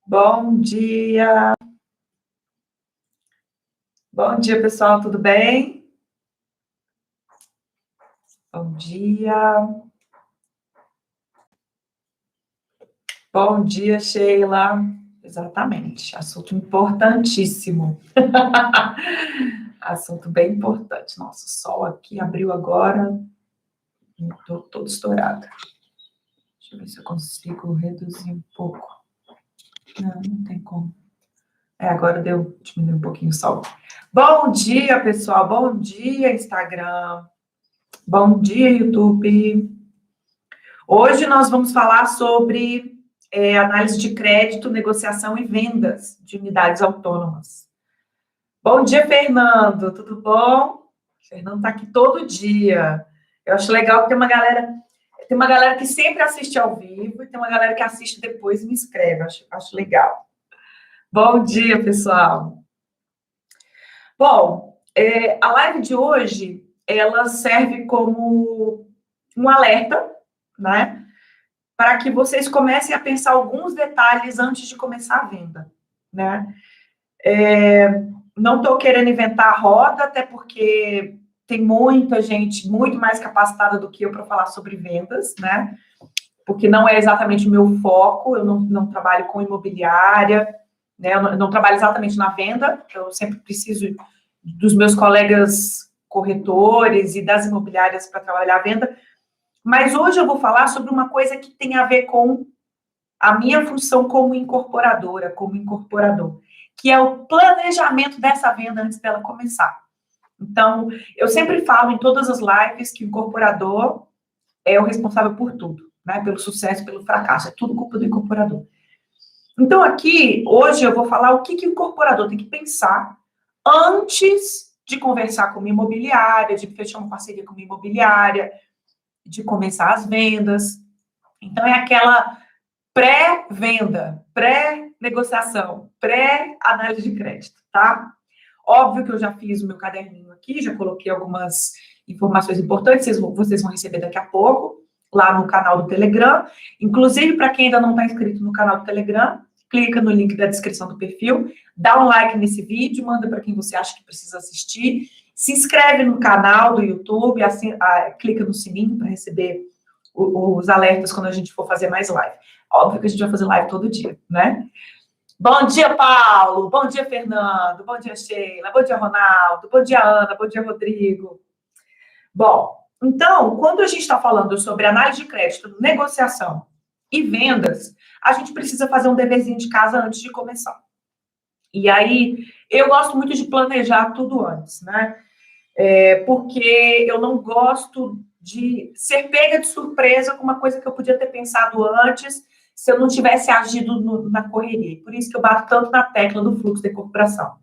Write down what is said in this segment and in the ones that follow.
Bom dia. Bom dia, pessoal, tudo bem? Bom dia. Bom dia, Sheila. Exatamente, assunto importantíssimo. Assunto bem importante. Nossa, o sol aqui abriu agora. Estou toda estourada. Deixa eu ver se eu consigo reduzir um pouco. Não tem como. Agora diminuir um pouquinho o sol. Bom dia, pessoal. Bom dia, Instagram. Bom dia, YouTube. Hoje nós vamos falar sobre análise de crédito, negociação e vendas de unidades autônomas. Bom dia, Fernando. Tudo bom? O Fernando está aqui todo dia. Eu acho legal que tem uma galera que sempre assiste ao vivo e tem uma galera que assiste depois e me escreve. Acho legal. Bom dia, pessoal. Bom, a live de hoje, ela serve como um alerta, né? Para que vocês comecem a pensar alguns detalhes antes de começar a venda, né? Não estou querendo inventar a roda, até porque tem muita gente muito mais capacitada do que eu para falar sobre vendas, né? Porque não é exatamente o meu foco, eu não trabalho com imobiliária, né? Eu não trabalho exatamente na venda, eu sempre preciso dos meus colegas corretores e das imobiliárias para trabalhar a venda. Mas hoje eu vou falar sobre uma coisa que tem a ver com a minha função como incorporadora, como incorporador, que é o planejamento dessa venda antes dela começar. Então, eu sempre falo em todas as lives que o incorporador é o responsável por tudo, né? Pelo sucesso, pelo fracasso, é tudo culpa do incorporador. Então, aqui, hoje eu vou falar o que o incorporador tem que pensar antes de conversar com uma imobiliária, de fechar uma parceria com uma imobiliária, de começar as vendas. Então, é aquela pré-venda, pré-negociação, pré-análise de crédito, tá? Óbvio que eu já fiz o meu caderninho aqui, já coloquei algumas informações importantes, vocês vão receber daqui a pouco, lá no canal do Telegram. Inclusive, para quem ainda não está inscrito no canal do Telegram, clica no link da descrição do perfil, dá um like nesse vídeo, manda para quem você acha que precisa assistir, se inscreve no canal do YouTube, clica no sininho para receber os alertas quando a gente for fazer mais live. Óbvio que a gente vai fazer live todo dia, né? Bom dia, Paulo. Bom dia, Fernando. Bom dia, Sheila. Bom dia, Ronaldo. Bom dia, Ana. Bom dia, Rodrigo. Bom, então, quando a gente está falando sobre análise de crédito, negociação e vendas, a gente precisa fazer um deverzinho de casa antes de começar. E aí, eu gosto muito de planejar tudo antes, né? Porque eu não gosto de ser pega de surpresa com uma coisa que eu podia ter pensado antes se eu não tivesse agido na correria. Por isso que eu bato tanto na tecla do fluxo da incorporação.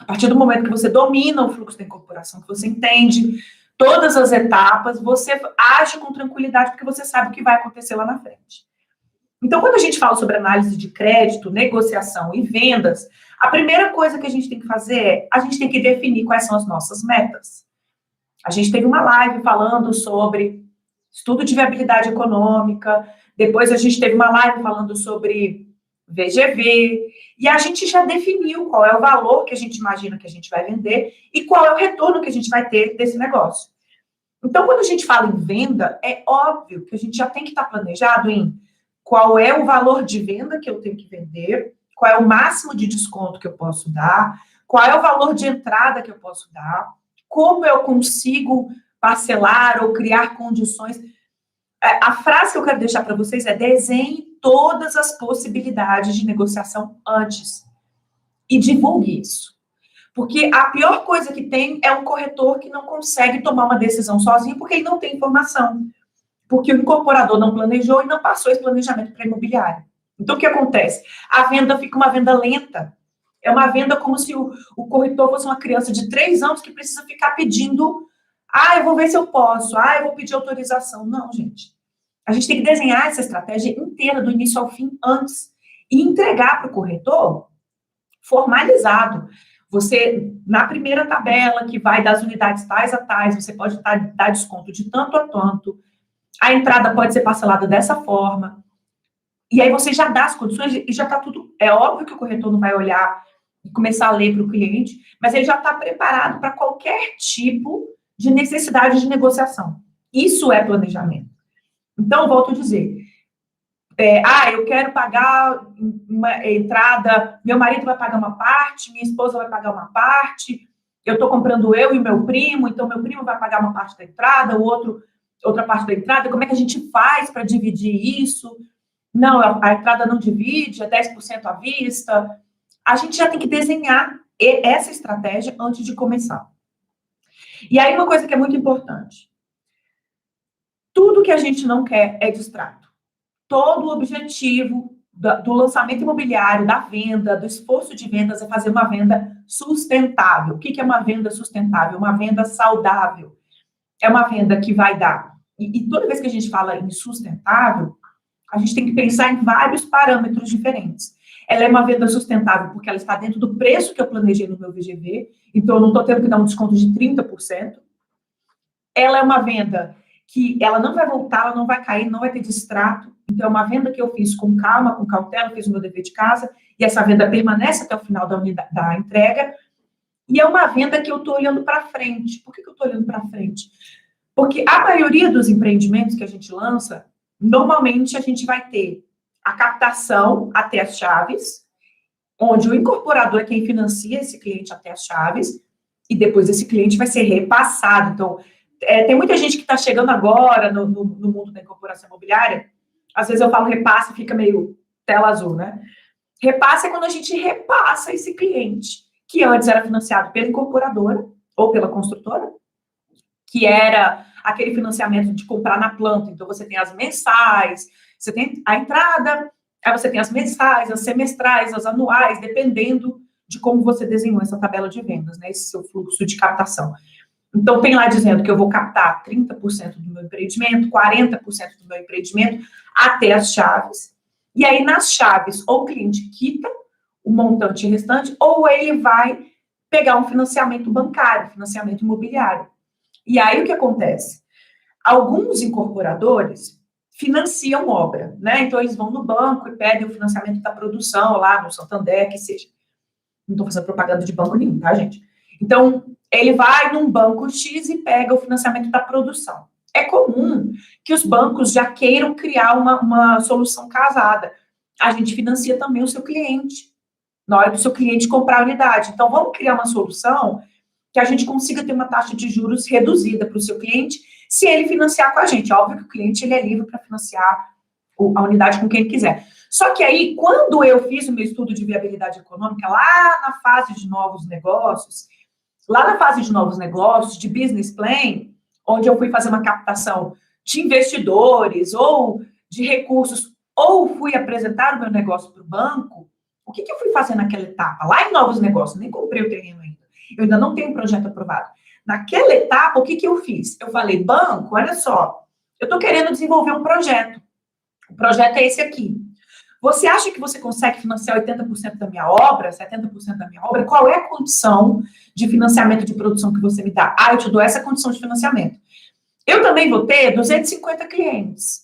A partir do momento que você domina o fluxo da incorporação, que você entende todas as etapas, você age com tranquilidade porque você sabe o que vai acontecer lá na frente. Então, quando a gente fala sobre análise de crédito, negociação e vendas, a primeira coisa que a gente tem que fazer é, a gente tem que definir quais são as nossas metas. A gente teve uma live falando sobre estudo de viabilidade econômica, depois a gente teve uma live falando sobre VGV, e a gente já definiu qual é o valor que a gente imagina que a gente vai vender e qual é o retorno que a gente vai ter desse negócio. Então, quando a gente fala em venda, é óbvio que a gente já tem que estar planejado em qual é o valor de venda que eu tenho que vender, qual é o máximo de desconto que eu posso dar, qual é o valor de entrada que eu posso dar, como eu consigo parcelar ou criar condições. A frase que eu quero deixar para vocês é: desenhe todas as possibilidades de negociação antes e divulgue isso. Porque a pior coisa que tem é um corretor que não consegue tomar uma decisão sozinho porque ele não tem informação. Porque o incorporador não planejou e não passou esse planejamento para a imobiliária. Então, o que acontece? A venda fica uma venda lenta. É uma venda como se o corretor fosse uma criança de 3 anos que precisa ficar pedindo: eu vou ver se eu posso, eu vou pedir autorização. Não, gente. A gente tem que desenhar essa estratégia inteira, do início ao fim, antes. E entregar para o corretor formalizado. Você, na primeira tabela, que vai das unidades tais a tais, você pode dar desconto de tanto a tanto. A entrada pode ser parcelada dessa forma. E aí você já dá as condições e já está tudo... É óbvio que o corretor não vai olhar e começar a ler para o cliente, mas ele já está preparado para qualquer tipo de necessidade de negociação. Isso é planejamento. Então, volto a dizer, eu quero pagar uma entrada, meu marido vai pagar uma parte, minha esposa vai pagar uma parte, eu estou comprando eu e meu primo, então meu primo vai pagar uma parte da entrada, outra parte da entrada, como é que a gente faz para dividir isso? Não, a entrada não divide, é 10% à vista. A gente já tem que desenhar essa estratégia antes de começar. E aí, uma coisa que é muito importante. Tudo que a gente não quer é distrato. Todo o objetivo do lançamento imobiliário, da venda, do esforço de vendas é fazer uma venda sustentável. O que é uma venda sustentável? Uma venda saudável. É uma venda que vai dar. E toda vez que a gente fala em sustentável, a gente tem que pensar em vários parâmetros diferentes. Ela é uma venda sustentável porque ela está dentro do preço que eu planejei no meu VGV, então eu não estou tendo que dar um desconto de 30%. Ela é uma venda que ela não vai voltar, ela não vai cair, não vai ter distrato. Então, é uma venda que eu fiz com calma, com cautela, fiz o meu dever de casa, e essa venda permanece até o final da entrega. E é uma venda que eu estou olhando para frente. Por que eu estou olhando para frente? Porque a maioria dos empreendimentos que a gente lança, normalmente a gente vai ter a captação até as chaves, onde o incorporador é quem financia esse cliente até as chaves, e depois esse cliente vai ser repassado. Então, tem muita gente que está chegando agora no mundo da incorporação imobiliária, às vezes eu falo repasse, fica meio tela azul, né? Repasse é quando a gente repassa esse cliente, que antes era financiado pela incorporadora ou pela construtora, que era aquele financiamento de comprar na planta. Então, você tem as mensais, você tem a entrada, aí você tem as mensais, as semestrais, as anuais, dependendo de como você desenhou essa tabela de vendas, né? Esse seu fluxo de captação. Então, tem lá dizendo que eu vou captar 30% do meu empreendimento, 40% do meu empreendimento, até as chaves. E aí, nas chaves, ou o cliente quita o montante restante, ou ele vai pegar um financiamento bancário, financiamento imobiliário. E aí, o que acontece? Alguns incorporadores financiam obra, né? Então, eles vão no banco e pedem o financiamento da produção lá no Santander, que seja. Não estou fazendo propaganda de banco nenhum, tá, gente? Então, ele vai num banco X e pega o financiamento da produção. É comum que os bancos já queiram criar uma solução casada. A gente financia também o seu cliente, na hora do seu cliente comprar a unidade. Então, vamos criar uma solução que a gente consiga ter uma taxa de juros reduzida para o seu cliente, se ele financiar com a gente. Óbvio que o cliente ele é livre para financiar a unidade com quem ele quiser. Só que aí, quando eu fiz o meu estudo de viabilidade econômica, lá na fase de novos negócios, de business plan, onde eu fui fazer uma captação de investidores ou de recursos, ou fui apresentar o meu negócio para o banco, o que eu fui fazer naquela etapa? Lá em novos negócios, nem comprei o terreno ainda. Eu ainda não tenho um projeto aprovado. Naquela etapa, o que eu fiz? Eu falei, banco, olha só, eu estou querendo desenvolver um projeto. O projeto é esse aqui. Você acha que você consegue financiar 80% da minha obra, 70% da minha obra? Qual é a condição de financiamento de produção que você me dá? Eu te dou essa condição de financiamento. Eu também vou ter 250 clientes.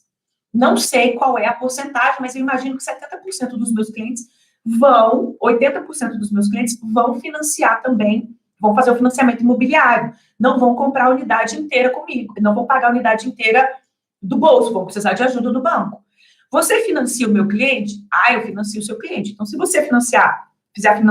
Não sei qual é a porcentagem, mas eu imagino que 70% dos meus clientes 80% dos meus clientes vão financiar também, vão fazer o financiamento imobiliário. Não vão comprar a unidade inteira comigo, não vão pagar a unidade inteira do bolso, vão precisar de ajuda do banco. Você financia o meu cliente? Eu financio o seu cliente. Então, se você fizer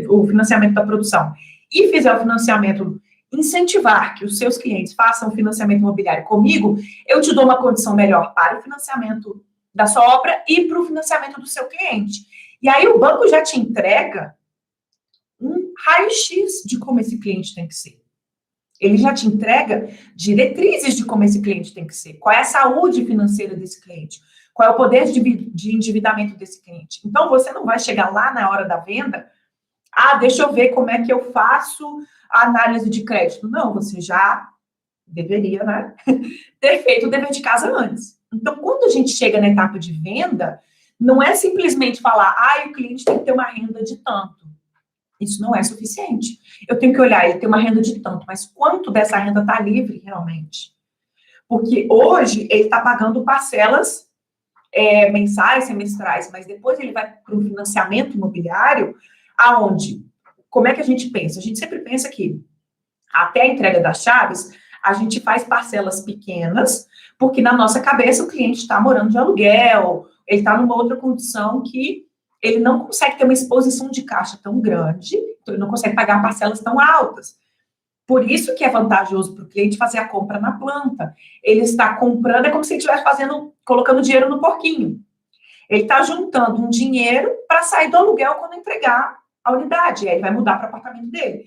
o financiamento da produção e fizer o financiamento, incentivar que os seus clientes façam o financiamento imobiliário comigo, eu te dou uma condição melhor para o financiamento da sua obra e para o financiamento do seu cliente. E aí o banco já te entrega um raio-x de como esse cliente tem que ser. Ele já te entrega diretrizes de como esse cliente tem que ser. Qual é a saúde financeira desse cliente? Qual é o poder de endividamento desse cliente? Então, você não vai chegar lá na hora da venda, deixa eu ver como é que eu faço a análise de crédito. Não, você já deveria, né, ter feito o dever de casa antes. Então, quando a gente chega na etapa de venda, não é simplesmente falar, o cliente tem que ter uma renda de tanto. Isso não é suficiente. Eu tenho que olhar, ele tem uma renda de tanto, mas quanto dessa renda está livre realmente? Porque hoje ele está pagando parcelas mensais, semestrais, mas depois ele vai para um financiamento imobiliário, aonde, como é que a gente pensa? A gente sempre pensa que até a entrega das chaves, a gente faz parcelas pequenas, porque na nossa cabeça o cliente está morando de aluguel, ele está numa outra condição que ele não consegue ter uma exposição de caixa tão grande, então ele não consegue pagar parcelas tão altas. Por isso que é vantajoso para o cliente fazer a compra na planta. Ele está comprando, é como se ele estivesse colocando dinheiro no porquinho. Ele está juntando um dinheiro para sair do aluguel quando entregar a unidade. E aí ele vai mudar para o apartamento dele.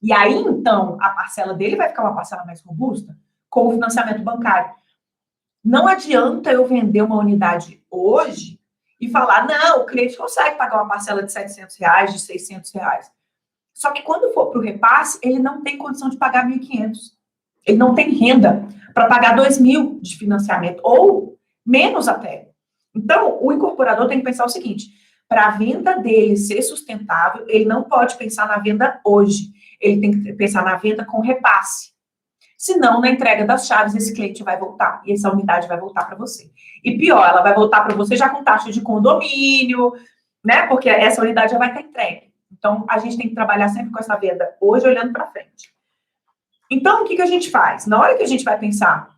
E aí, então, a parcela dele vai ficar uma parcela mais robusta com o financiamento bancário. Não adianta eu vender uma unidade hoje e falar, não, o cliente consegue pagar uma parcela de R$700, de R$600. Só que quando for para o repasse, ele não tem condição de pagar 1.500. Ele não tem renda para pagar 2.000 de financiamento, ou menos até. Então, o incorporador tem que pensar o seguinte, para a venda dele ser sustentável, ele não pode pensar na venda hoje. Ele tem que pensar na venda com repasse. Senão, na entrega das chaves, esse cliente vai voltar. E essa unidade vai voltar para você. E pior, ela vai voltar para você já com taxa de condomínio, né? Porque essa unidade já vai estar entregue. Então, a gente tem que trabalhar sempre com essa venda hoje, olhando para frente. Então, o que a gente faz? Na hora que a gente vai pensar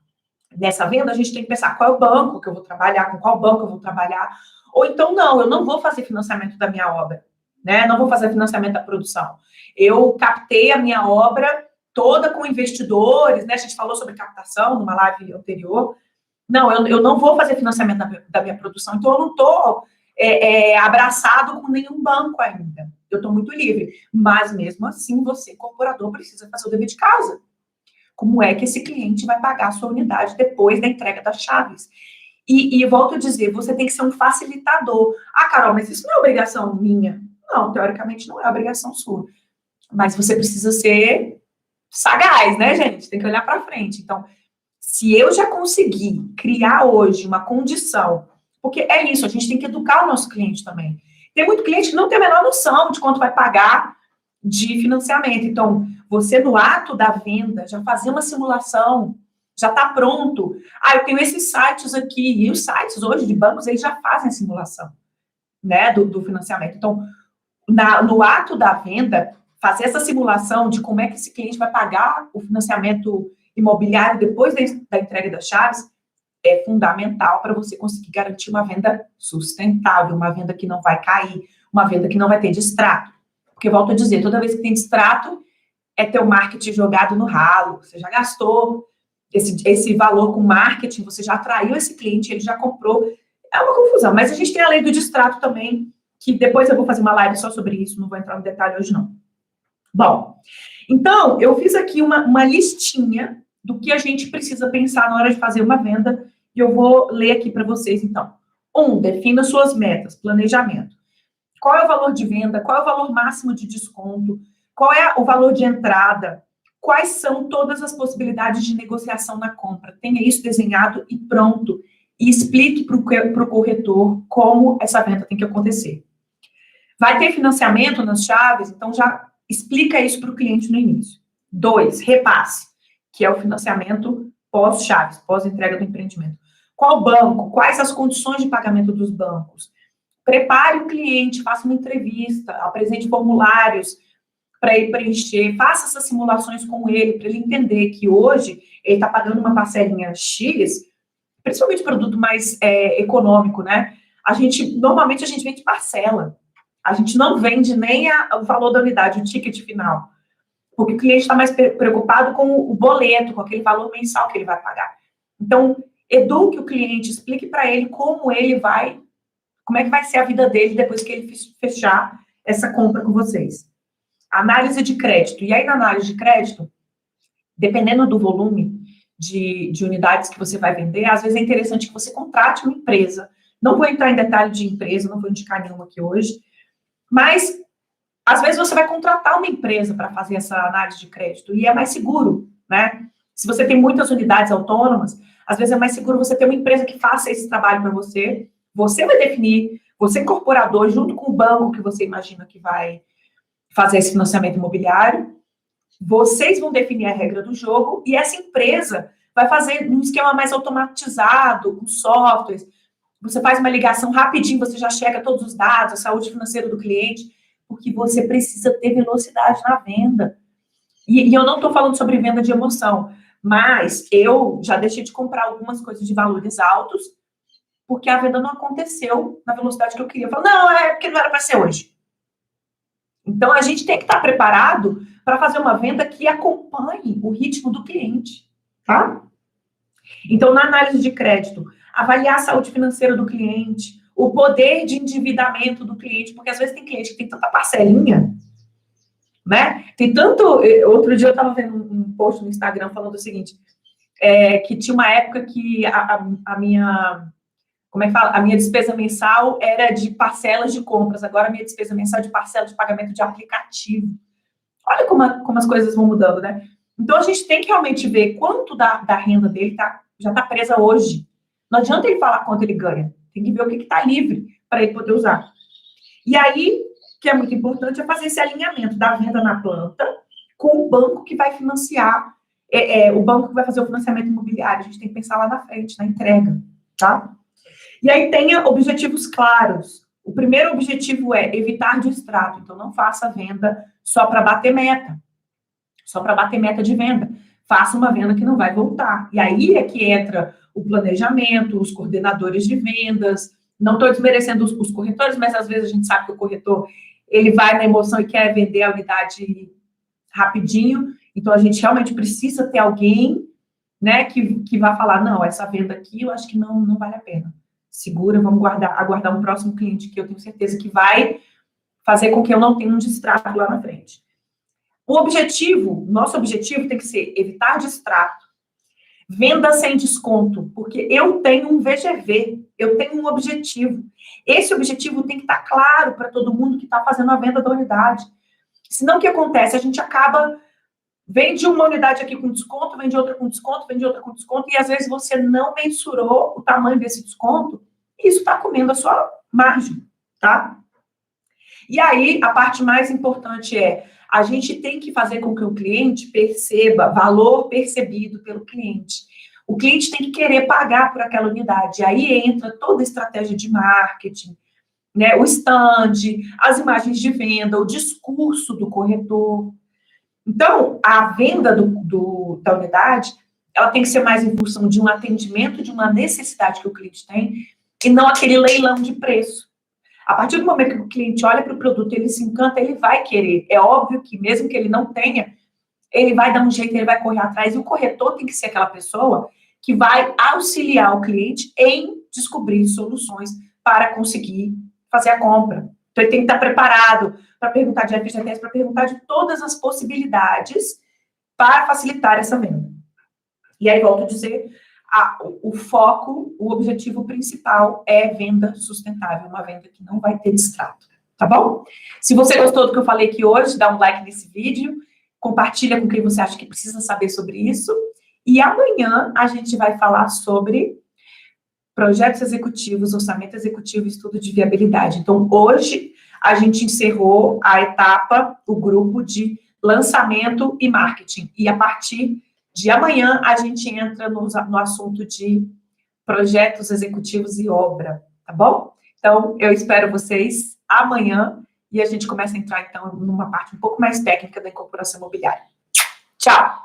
nessa venda, a gente tem que pensar qual é o banco que eu vou trabalhar, com qual banco eu vou trabalhar. Ou então, não, eu não vou fazer financiamento da minha obra, né? Não vou fazer financiamento da produção. Eu captei a minha obra toda com investidores, né? A gente falou sobre captação numa live anterior. Não, eu não vou fazer financiamento da minha produção, então eu não estou abraçado com nenhum banco ainda. Eu estou muito livre. Mas, mesmo assim, você, incorporador, precisa fazer o dever de casa. Como é que esse cliente vai pagar a sua unidade depois da entrega das chaves? E volto a dizer, você tem que ser um facilitador. Ah, Carol, mas isso não é obrigação minha. Não, teoricamente não é obrigação sua. Mas você precisa ser sagaz, né, gente? Tem que olhar para frente. Então, se eu já consegui criar hoje uma condição, porque é isso, a gente tem que educar o nosso cliente também. Tem muito cliente que não tem a menor noção de quanto vai pagar de financiamento. Então, você no ato da venda, já fazer uma simulação, já está pronto. Ah, eu tenho esses sites aqui, e os sites hoje de bancos, eles já fazem a simulação, né, do financiamento. Então, no ato da venda, fazer essa simulação de como é que esse cliente vai pagar o financiamento imobiliário depois da entrega das chaves, é fundamental para você conseguir garantir uma venda sustentável, uma venda que não vai cair, uma venda que não vai ter distrato. Porque, volto a dizer, toda vez que tem distrato, é teu marketing jogado no ralo. Você já gastou esse valor com marketing, você já atraiu esse cliente, ele já comprou. É uma confusão, mas a gente tem a lei do distrato também, que depois eu vou fazer uma live só sobre isso, não vou entrar no detalhe hoje, não. Bom, então, eu fiz aqui uma listinha do que a gente precisa pensar na hora de fazer uma venda, e eu vou ler aqui para vocês, então. 1, defina suas metas, planejamento. Qual é o valor de venda? Qual é o valor máximo de desconto? Qual é o valor de entrada? Quais são todas as possibilidades de negociação na compra? Tenha isso desenhado e pronto. E explique para o corretor como essa venda tem que acontecer. Vai ter financiamento nas chaves? Então, já explica isso para o cliente no início. 2, repasse, que é o financiamento pós-chaves, pós-entrega do empreendimento. Qual banco? Quais as condições de pagamento dos bancos? Prepare o cliente, faça uma entrevista, apresente formulários para ele preencher, faça essas simulações com ele, para ele entender que hoje ele está pagando uma parcelinha X, principalmente produto mais econômico, né? Normalmente a gente vende parcela. A gente não vende nem o valor da unidade, o ticket final. Porque o cliente está mais preocupado com o boleto, com aquele valor mensal que ele vai pagar. Então, eduque o cliente, explique para ele como é que vai ser a vida dele depois que ele fechar essa compra com vocês. Análise de crédito. E aí, na análise de crédito, dependendo do volume de unidades que você vai vender, às vezes é interessante que você contrate uma empresa. Não vou entrar em detalhe de empresa, não vou indicar nenhuma aqui hoje, mas às vezes você vai contratar uma empresa para fazer essa análise de crédito e é mais seguro, né? Se você tem muitas unidades autônomas, às vezes é mais seguro você ter uma empresa que faça esse trabalho para você. Você vai definir, você incorporador, junto com o banco que você imagina que vai fazer esse financiamento imobiliário, vocês vão definir a regra do jogo e essa empresa vai fazer um esquema mais automatizado, com softwares, Você faz uma ligação rapidinho, você já checa todos os dados, a saúde financeira do cliente, porque você precisa ter velocidade na venda. E eu não estou falando sobre venda de emoção, mas eu já deixei de comprar algumas coisas de valores altos, porque a venda não aconteceu na velocidade que eu queria. Eu falo, não, é porque não era para ser hoje. Então, a gente tem que estar preparado para fazer uma venda que acompanhe o ritmo do cliente, tá? Então, na análise de crédito, avaliar a saúde financeira do cliente, o poder de endividamento do cliente, porque às vezes tem cliente que tem tanta parcelinha, né? Tem tanto... Outro dia eu estava vendo um post no Instagram falando o seguinte, que tinha uma época que a minha... Como é que fala? A minha despesa mensal era de parcelas de compras, agora a minha despesa mensal é de parcela de pagamento de aplicativo. Olha como as coisas vão mudando, né? Então, a gente tem que realmente ver quanto da renda dele já está presa hoje. Não adianta ele falar quanto ele ganha. Tem que ver o que está livre para ele poder usar. E aí, que é muito importante, é fazer esse alinhamento da venda na planta com o banco que vai financiar, o banco que vai fazer o financiamento imobiliário. A gente tem que pensar lá na frente, na entrega, tá? E aí tenha objetivos claros. O primeiro objetivo é evitar distrato. Então, não faça venda só para bater meta. Só para bater meta de venda. Faça uma venda que não vai voltar. E aí é que entra o planejamento, os coordenadores de vendas. Não estou desmerecendo os corretores, mas às vezes a gente sabe que o corretor ele vai na emoção e quer vender a unidade rapidinho. Então, a gente realmente precisa ter alguém, né, que vai falar, não, essa venda aqui eu acho que não vale a pena. Segura, vamos aguardar um próximo cliente que eu tenho certeza que vai fazer com que eu não tenha um distrato lá na frente. Nosso objetivo tem que ser evitar distrato, venda sem desconto, porque eu tenho um VGV, eu tenho um objetivo. Esse objetivo tem que estar claro para todo mundo que está fazendo a venda da unidade. Senão, o que acontece? A gente acaba, vende uma unidade aqui com desconto, vende outra com desconto, vende outra com desconto, e às vezes você não mensurou o tamanho desse desconto, e isso está comendo a sua margem, tá? E aí, a parte mais importante a gente tem que fazer com que o cliente perceba valor percebido pelo cliente. O cliente tem que querer pagar por aquela unidade. Aí entra toda a estratégia de marketing, né? O stand, as imagens de venda, o discurso do corretor. Então, a venda da unidade, ela tem que ser mais em função de um atendimento, de uma necessidade que o cliente tem, e não aquele leilão de preço. A partir do momento que o cliente olha para o produto, ele se encanta, ele vai querer. É óbvio que mesmo que ele não tenha, ele vai dar um jeito, ele vai correr atrás. E o corretor tem que ser aquela pessoa que vai auxiliar o cliente em descobrir soluções para conseguir fazer a compra. Então, ele tem que estar preparado para perguntar de FGTS, para perguntar de todas as possibilidades para facilitar essa venda. E aí, volto a dizer, o foco, o objetivo principal é venda sustentável, uma venda que não vai ter distrato, tá bom? Se você gostou do que eu falei aqui hoje, dá um like nesse vídeo, compartilha com quem você acha que precisa saber sobre isso, e amanhã a gente vai falar sobre projetos executivos, orçamento executivo e estudo de viabilidade. Então, hoje a gente encerrou a etapa, o grupo de lançamento e marketing, e a partir de amanhã, a gente entra no assunto de projetos executivos e obra, tá bom? Então, eu espero vocês amanhã e a gente começa a entrar, então, numa parte um pouco mais técnica da incorporação imobiliária. Tchau!